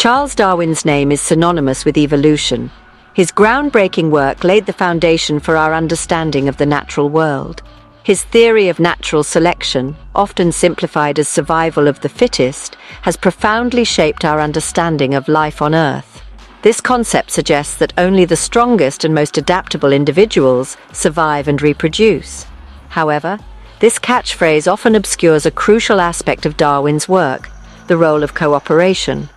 Charles Darwin's name is synonymous with evolution. His groundbreaking work laid the foundation for our understanding of the natural world. His theory of natural selection, often simplified as survival of the fittest, has profoundly shaped our understanding of life on Earth. This concept suggests that only the strongest and most adaptable individuals survive and reproduce. However, this catchphrase often obscures a crucial aspect of Darwin's work, the role of cooperation.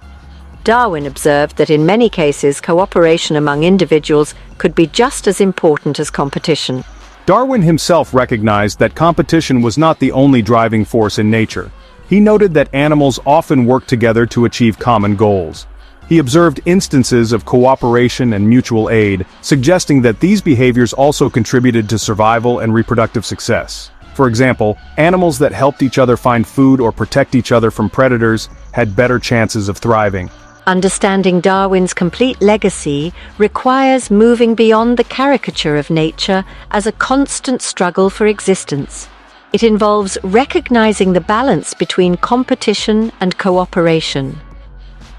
Darwin observed that in many cases cooperation among individuals could be just as important as competition. Darwin himself recognized that competition was not the only driving force in nature. He noted that animals often work together to achieve common goals. He observed instances of cooperation and mutual aid, suggesting that these behaviors also contributed to survival and reproductive success. For example, animals that helped each other find food or protect each other from predators had better chances of thriving. Understanding Darwin's complete legacy requires moving beyond the caricature of nature as a constant struggle for existence. It involves recognizing the balance between competition and cooperation.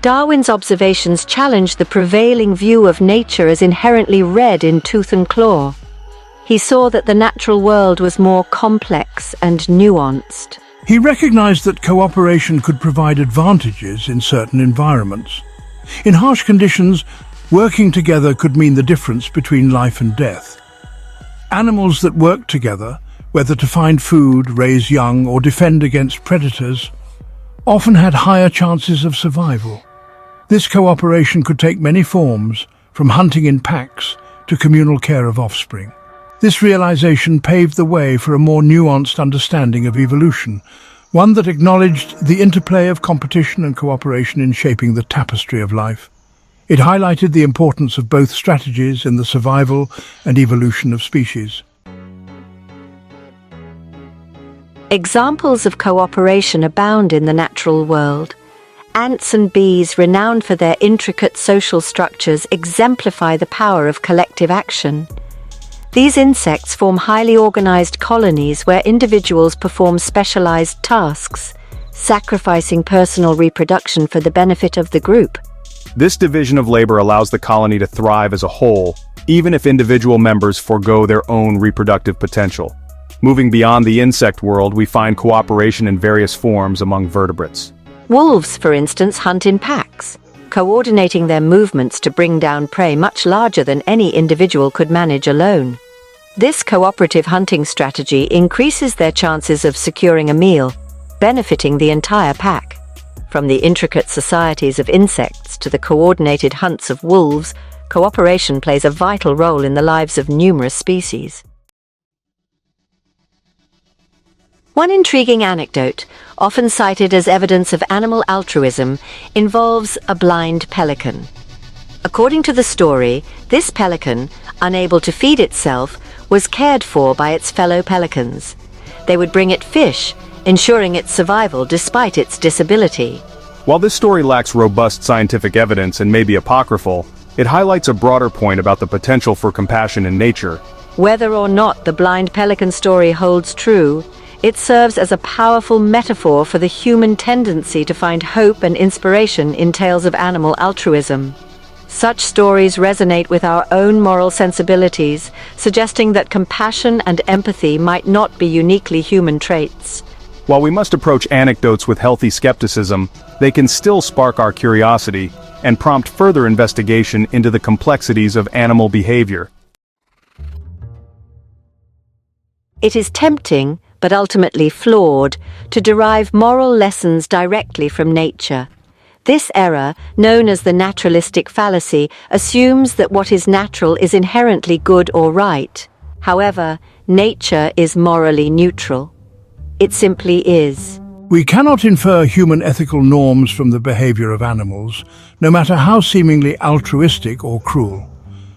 Darwin's observations challenged the prevailing view of nature as inherently red in tooth and claw. He saw that the natural world was more complex and nuanced. He recognized that cooperation could provide advantages in certain environments. In harsh conditions, working together could mean the difference between life and death. Animals that worked together, whether to find food, raise young, or defend against predators, often had higher chances of survival. This cooperation could take many forms, from hunting in packs to communal care of offspring. This realization paved the way for a more nuanced understanding of evolution, one that acknowledged the interplay of competition and cooperation in shaping the tapestry of life. It highlighted the importance of both strategies in the survival and evolution of species. Examples of cooperation abound in the natural world. Ants and bees, renowned for their intricate social structures, exemplify the power of collective action. These insects form highly organized colonies where individuals perform specialized tasks, sacrificing personal reproduction for the benefit of the group. This division of labor allows the colony to thrive as a whole, even if individual members forego their own reproductive potential. Moving beyond the insect world, we find cooperation in various forms among vertebrates. Wolves, for instance, hunt in packs, coordinating their movements to bring down prey much larger than any individual could manage alone. This cooperative hunting strategy increases their chances of securing a meal, benefiting the entire pack. From the intricate societies of insects to the coordinated hunts of wolves, cooperation plays a vital role in the lives of numerous species. One intriguing anecdote, often cited as evidence of animal altruism, involves a blind pelican. According to the story, this pelican, unable to feed itself, was cared for by its fellow pelicans. They would bring it fish, ensuring its survival despite its disability. While this story lacks robust scientific evidence and may be apocryphal, it highlights a broader point about the potential for compassion in nature. Whether or not the blind pelican story holds true, it serves as a powerful metaphor for the human tendency to find hope and inspiration in tales of animal altruism. Such stories resonate with our own moral sensibilities, suggesting that compassion and empathy might not be uniquely human traits. While we must approach anecdotes with healthy skepticism, they can still spark our curiosity and prompt further investigation into the complexities of animal behavior. It is tempting, but ultimately flawed, to derive moral lessons directly from nature. This error, known as the naturalistic fallacy, assumes that what is natural is inherently good or right. However, nature is morally neutral. It simply is. We cannot infer human ethical norms from the behavior of animals, no matter how seemingly altruistic or cruel.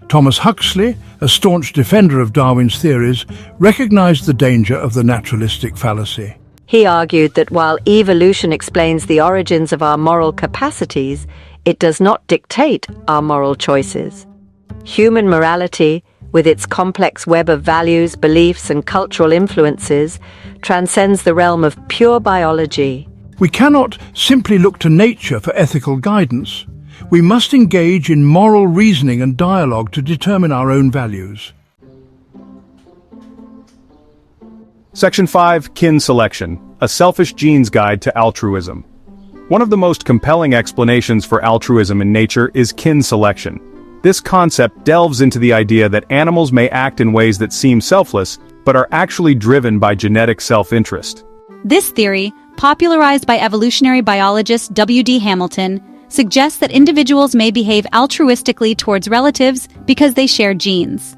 Thomas Huxley, a staunch defender of Darwin's theories, recognized the danger of the naturalistic fallacy. He argued that while evolution explains the origins of our moral capacities, it does not dictate our moral choices. Human morality, with its complex web of values, beliefs, and cultural influences, transcends the realm of pure biology. We cannot simply look to nature for ethical guidance. We must engage in moral reasoning and dialogue to determine our own values. Section 5. Kin Selection, a selfish genes guide to altruism. One of the most compelling explanations for altruism in nature is kin selection. This concept delves into the idea that animals may act in ways that seem selfless, but are actually driven by genetic self-interest. This theory, popularized by evolutionary biologist W.D. Hamilton, suggests that individuals may behave altruistically towards relatives because they share genes.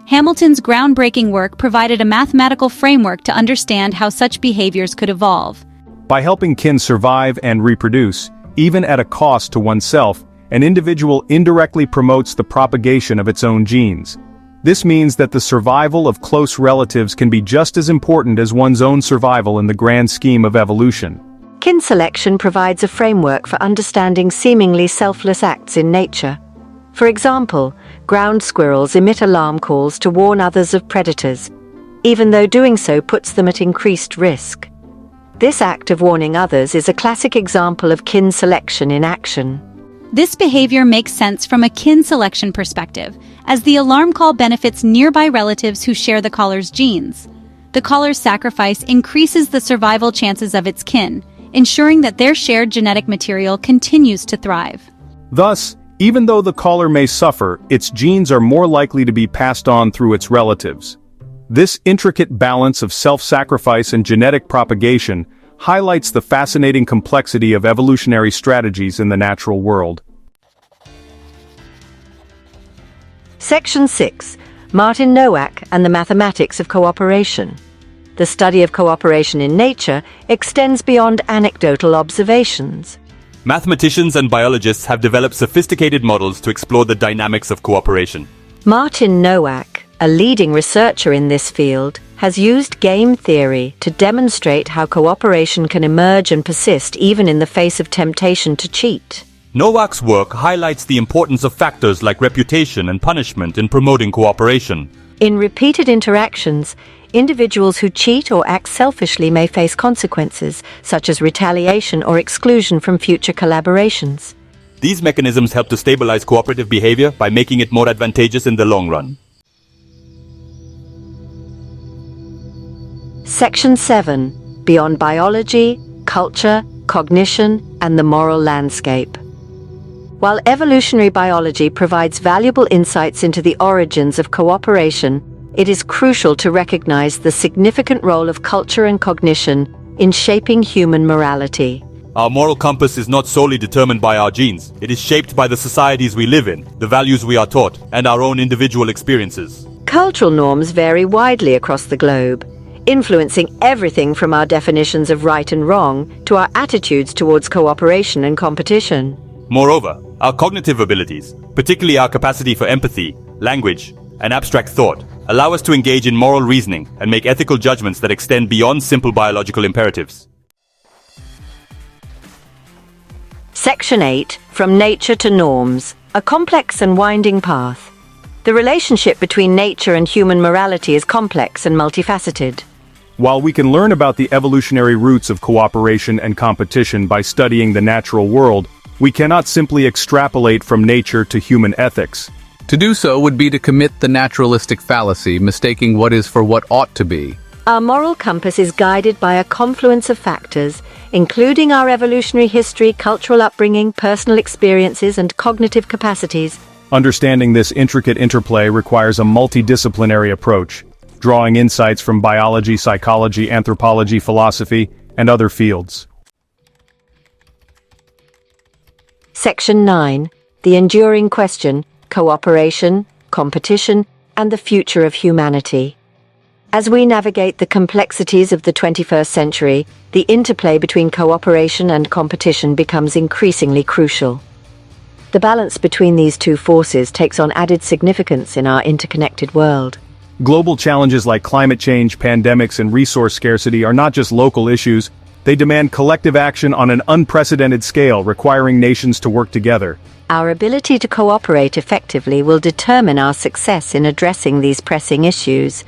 Hamilton's groundbreaking work provided a mathematical framework to understand how such behaviors could evolve. By helping kin survive and reproduce, even at a cost to oneself, an individual indirectly promotes the propagation of its own genes. This means that the survival of close relatives can be just as important as one's own survival in the grand scheme of evolution. Kin selection provides a framework for understanding seemingly selfless acts in nature. For example, ground squirrels emit alarm calls to warn others of predators, even though doing so puts them at increased risk. This act of warning others is a classic example of kin selection in action. This behavior makes sense from a kin selection perspective, as the alarm call benefits nearby relatives who share the caller's genes. The caller's sacrifice increases the survival chances of its kin, ensuring that their shared genetic material continues to thrive. Thus, even though the caller may suffer, its genes are more likely to be passed on through its relatives. This intricate balance of self-sacrifice and genetic propagation highlights the fascinating complexity of evolutionary strategies in the natural world. Section 6. Martin Nowak and the Mathematics of Cooperation. The study of cooperation in nature extends beyond anecdotal observations. Mathematicians and biologists have developed sophisticated models to explore the dynamics of cooperation. Martin Nowak, a leading researcher in this field, has used game theory to demonstrate how cooperation can emerge and persist even in the face of temptation to cheat. Nowak's work highlights the importance of factors like reputation and punishment in promoting cooperation. In repeated interactions, individuals who cheat or act selfishly may face consequences, such as retaliation or exclusion from future collaborations. These mechanisms help to stabilize cooperative behavior by making it more advantageous in the long run. Section 7. Beyond biology, culture, cognition, and the moral landscape. While evolutionary biology provides valuable insights into the origins of cooperation, it is crucial to recognize the significant role of culture and cognition in shaping human morality. Our moral compass is not solely determined by our genes. It is shaped by the societies we live in, the values we are taught, and our own individual experiences. Cultural norms vary widely across the globe, influencing everything from our definitions of right and wrong to our attitudes towards cooperation and competition. Moreover, our cognitive abilities, particularly our capacity for empathy, language, and abstract thought, allow us to engage in moral reasoning and make ethical judgments that extend beyond simple biological imperatives. Section 8. From Nature to Norms, a complex and winding path. The relationship between nature and human morality is complex and multifaceted. While we can learn about the evolutionary roots of cooperation and competition by studying the natural world, we cannot simply extrapolate from nature to human ethics. To do so would be to commit the naturalistic fallacy, mistaking what is for what ought to be. Our moral compass is guided by a confluence of factors, including our evolutionary history, cultural upbringing, personal experiences, and cognitive capacities. Understanding this intricate interplay requires a multidisciplinary approach, drawing insights from biology, psychology, anthropology, philosophy, and other fields. Section 9. The enduring question, cooperation, competition, and the future of humanity. As we navigate the complexities of the 21st century, the interplay between cooperation and competition becomes increasingly crucial. The balance between these two forces takes on added significance in our interconnected world. Global challenges like climate change, pandemics, and resource scarcity are not just local issues, they demand collective action on an unprecedented scale, requiring nations to work together. Our ability to cooperate effectively will determine our success in addressing these pressing issues.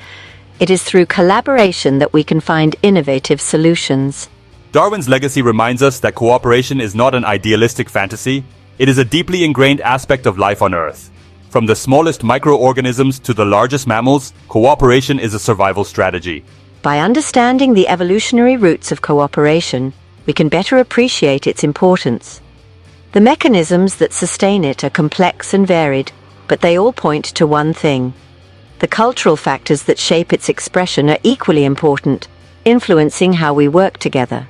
It is through collaboration that we can find innovative solutions. Darwin's legacy reminds us that cooperation is not an idealistic fantasy. It is a deeply ingrained aspect of life on Earth. From the smallest microorganisms to the largest mammals, cooperation is a survival strategy. By understanding the evolutionary roots of cooperation, we can better appreciate its importance. The mechanisms that sustain it are complex and varied, but they all point to one thing. The cultural factors that shape its expression are equally important, influencing how we work together.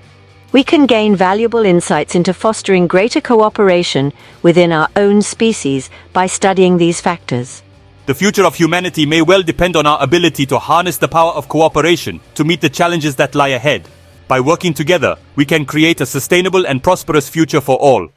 We can gain valuable insights into fostering greater cooperation within our own species by studying these factors. The future of humanity may well depend on our ability to harness the power of cooperation to meet the challenges that lie ahead. By working together, we can create a sustainable and prosperous future for all.